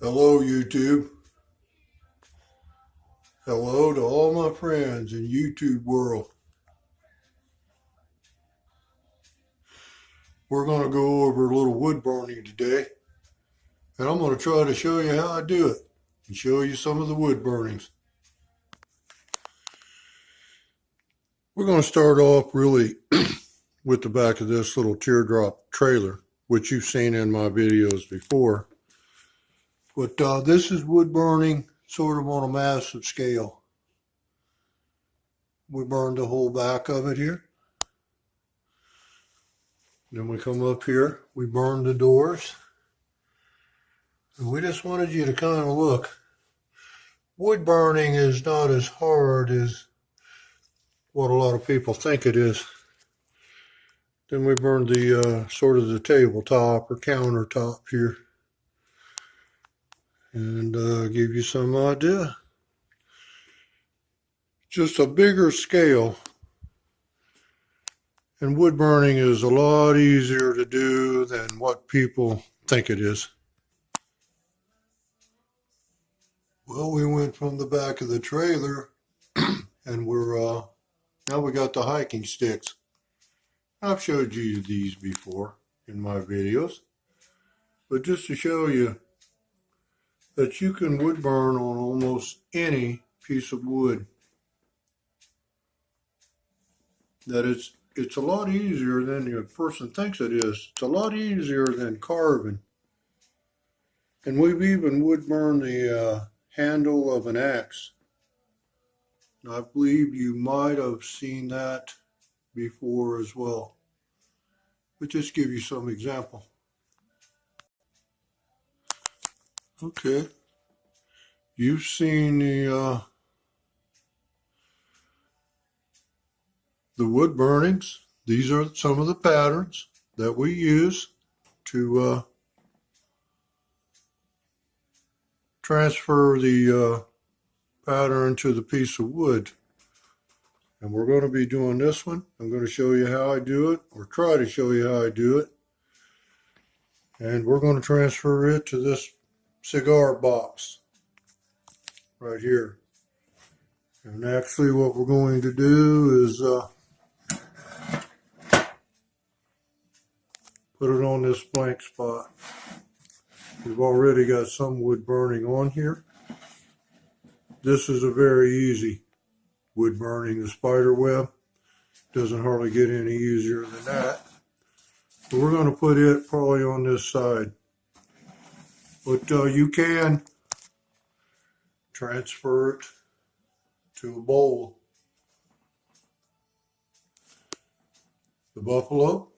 Hello, YouTube. Hello to all my friends in YouTube world. We're going to go over a little wood burning today, and I'm going to try to show you how I do it and show you some of the wood burnings. We're going to start off really with the back of this little teardrop trailer, which you've seen in my videos before. But this is wood burning sort of on a massive scale. We burned the whole back of it here. Then we come up here, we burn the doors. And we just wanted you to kind of look. Wood burning is not as hard as what a lot of people think it is. Then we burned the sort of the tabletop or countertop here. And give you some idea. Just a bigger scale. And wood burning is a lot easier to do than what people think it is. Well, we went from the back of the trailer and now we got the hiking sticks. I've showed you these before in my videos, but just to show you that you can wood burn on almost any piece of wood. That it's a lot easier than the person thinks it is. It's a lot easier than carving. And we've even wood burned the handle of an axe. I believe you might have seen that before as well. But just give you some example. Okay. You've seen the wood burnings. These are some of the patterns that we use to transfer the pattern to the piece of wood. And we're going to be doing this one. I'm going to show you how I do it, or try to show you how I do it. And we're going to transfer it to this cigar box right here. And actually what we're going to do is put it on this blank spot. We've already got some wood burning on here. This is a very easy wood burning. The spider web doesn't hardly get any easier than that. But we're going to put it probably on this side. But you can transfer it to a bowl. The buffalo.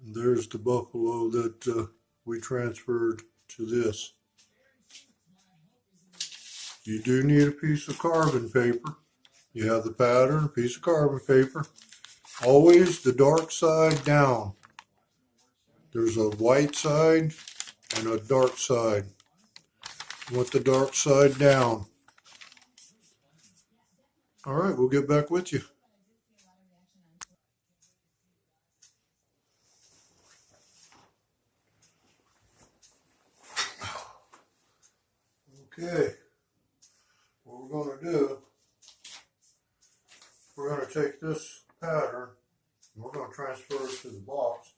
There's the buffalo that we transferred to this. You do need a piece of carbon paper. You have the pattern, a piece of carbon paper. Always the dark side down. There's a white side and a dark side. You want the dark side down. All right, we'll get back with you. Okay, what we're going to do, we're going to take this pattern and we're going to transfer it to the box.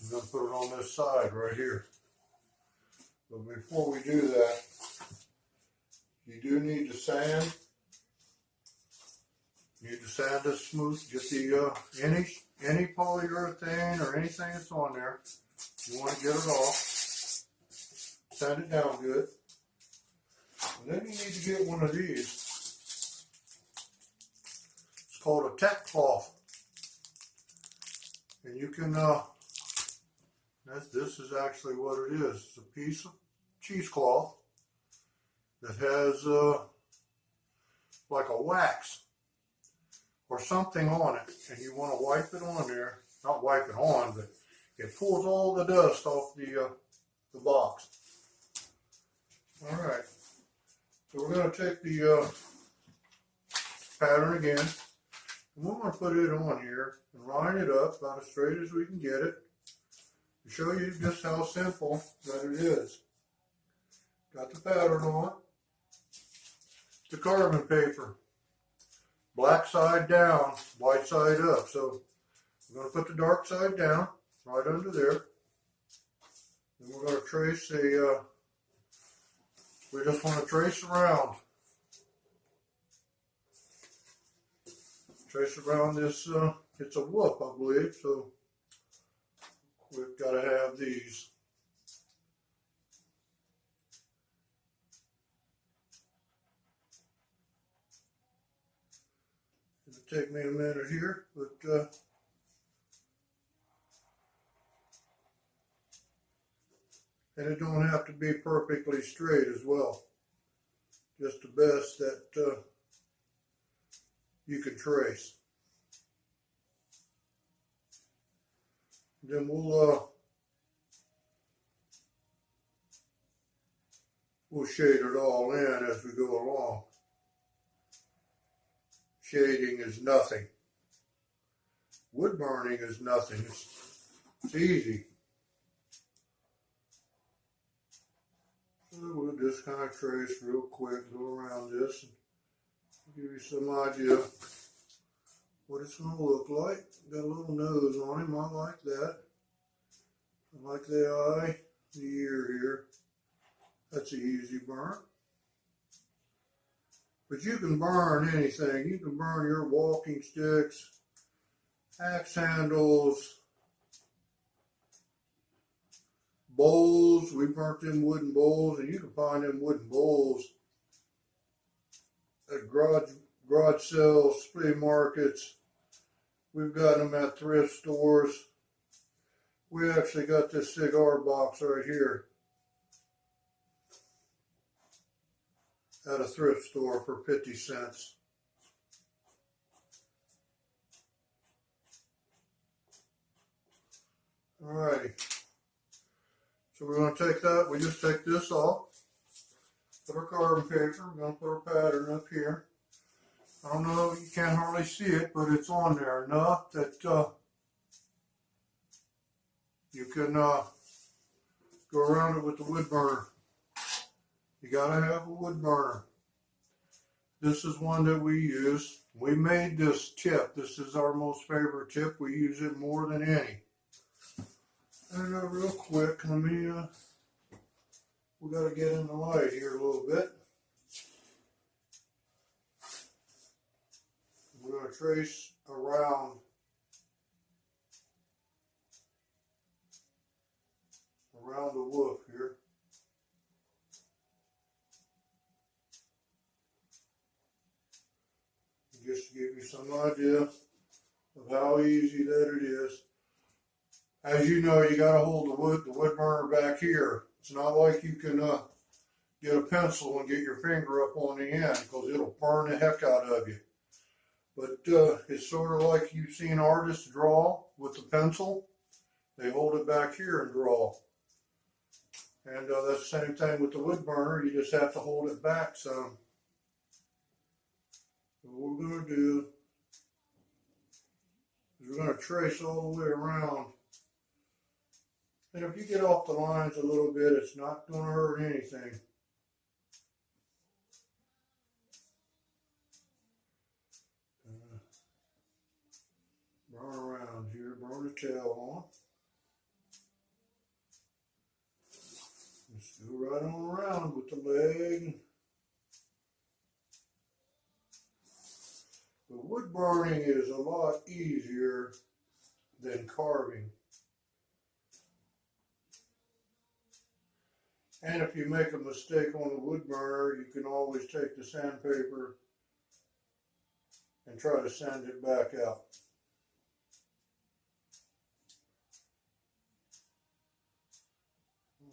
I'm going to put it on this side right here. But before we do that, you do need to sand. You need to sand this smooth. Get the any polyurethane or anything that's on there. You want to get it off. Sand it down good. And then you need to get one of these. It's called a tack cloth. And you can, this is actually what it is. It's a piece of cheesecloth that has like a wax or something on it. And you want to wipe it on there. Not wipe it on, but it pulls all the dust off the box. All right, so we're going to take the pattern again, and we're going to put it on here and line it up about as straight as we can get it. to show you just how simple that it is. Got the pattern on. The carbon paper. Black side down, white side up. So we're going to put the dark side down, right under there. Then we're going to trace we just want to trace around. Trace around this, it's a whoop, I believe, so we've got to have these. It'll take me a minute here, but and it don't have to be perfectly straight as well. Just the best that you can trace. Then we'll shade it all in as we go along. Shading is nothing. Wood burning is nothing. It's easy. So we'll just kind of trace real quick, go around this, and give you some idea what it's going to look like. Got a little nose on him. I like that. I like the eye, the ear here. That's an easy burn. But you can burn anything. You can burn your walking sticks, axe handles, bowls. We burnt them wooden bowls, and you can find them wooden bowls at garage sales, flea markets. We've got them at thrift stores. We actually got this cigar box right here at a thrift store for 50 cents. Alrighty. So we're going to take that, we just take this off, put our carbon paper, we're going to put our pattern up here. I don't know, you can't hardly see it, but it's on there enough that you can go around it with the wood burner. You gotta have a wood burner. This is one that we use. We made this tip. This is our most favorite tip. We use it more than any. And real quick, let me, we gotta get in the light here a little bit. We're going to trace around the woof here. Just to give you some idea of how easy that it is. As you know, you got to hold the wood burner back here. It's not like you can get a pencil and get your finger up on the end, because it'll burn the heck out of you. But it's sort of like you've seen artists draw with the pencil. They hold it back here and draw. And that's the same thing with the wood burner. You just have to hold it back some. So what we're going to do is we're going to trace all the way around. And if you get off the lines a little bit, it's not going to hurt anything. Burn around here, burn the tail on. Just go right on around with the leg. The wood burning is a lot easier than carving. And if you make a mistake on the wood burner, you can always take the sandpaper and try to sand it back out.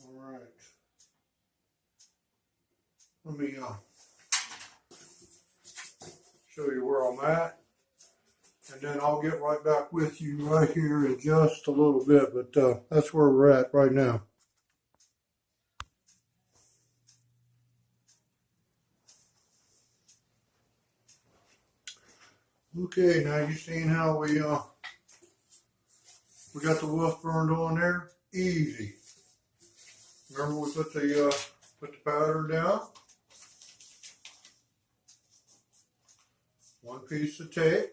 All right. Let me show you where I'm at, and then I'll get right back with you right here in just a little bit, but that's where we're at right now. Okay, now you've seen how we got the woof burned on there. easy. Remember we put the powder down. One piece of tape.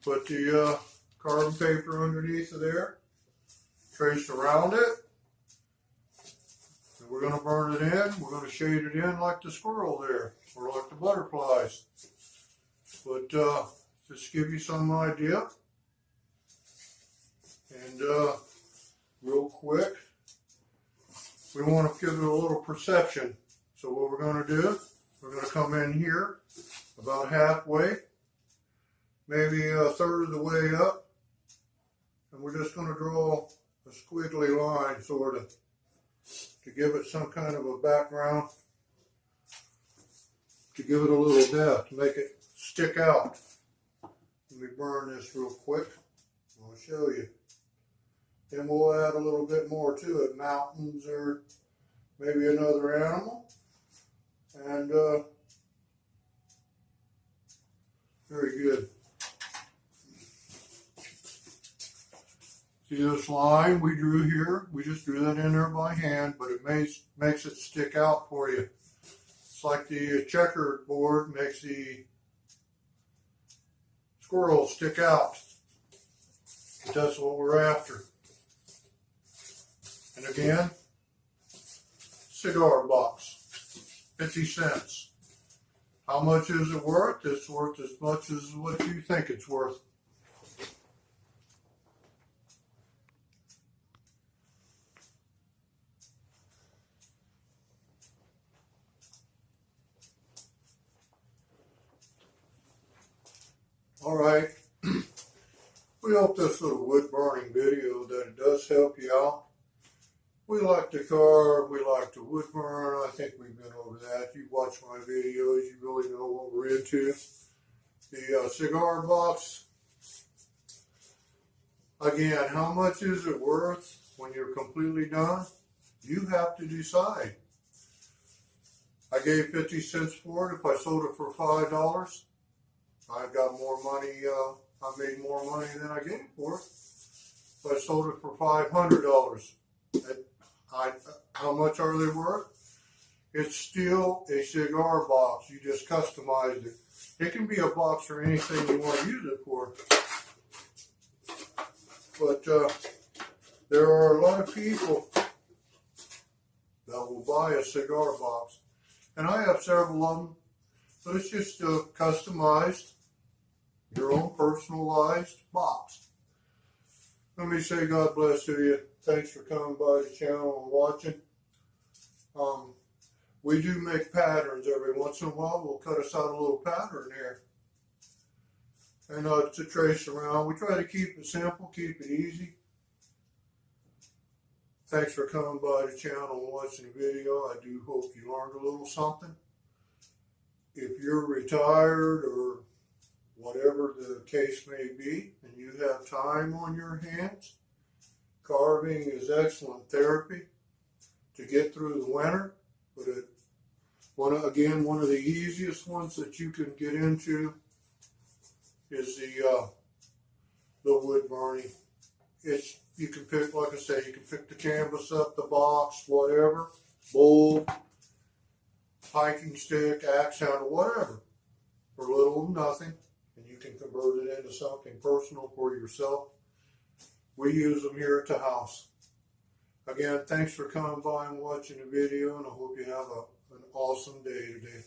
Put the carbon paper underneath of there. Trace around it. And we're going to burn it in. We're going to shade it in like the squirrel there, or like the butterflies. But just give you some idea. And real quick, we want to give it a little perception. So what we're going to do, we're going to come in here about halfway, maybe a third of the way up, and we're just going to draw a squiggly line sort of to give it some kind of a background, to give it a little depth, to make it stick out. Let me burn this real quick. I'll show you. Then we'll add a little bit more to it, mountains or maybe another animal. And very good. See this line we drew here? We just drew that in there by hand, but it makes it stick out for you. It's like the checkerboard makes the squirrel stick out. But that's what we're after. And again, cigar box, 50 cents. How much is it worth? It's worth as much as what you think it's worth. All right. We hope this little wood burning video that it does help you out. We like to carve, we like to wood burn. I think we've been over that. You watch my videos, you really know what we're into. The cigar box, again, how much is it worth when you're completely done? You have to decide. I gave 50 cents for it. If I sold it for $5, I got more money, I made more money than I gave for it. If I sold it for $500, how much are they worth? It's still a cigar box. You just customized it. It can be a box for anything you want to use it for. But there are a lot of people that will buy a cigar box. And I have several of them. So it's just a customized, your own personalized box. Let me say God bless to you. Thanks for coming by the channel and watching. We do make patterns every once in a while. We'll cut us out a little pattern here. And to trace around. We try to keep it simple, keep it easy. Thanks for coming by the channel and watching the video. I do hope you learned a little something. If you're retired or whatever the case may be, and you have time on your hands, carving is excellent therapy to get through the winter. But one of the easiest ones that you can get into is the wood burning. You can pick, like I say, you can pick the canvas up, the box, whatever, bowl, hiking stick, axe handle, whatever, for little or nothing, and you can convert it into something personal for yourself. We use them here at the house. Again, thanks for coming by and watching the video, and I hope you have an awesome day today.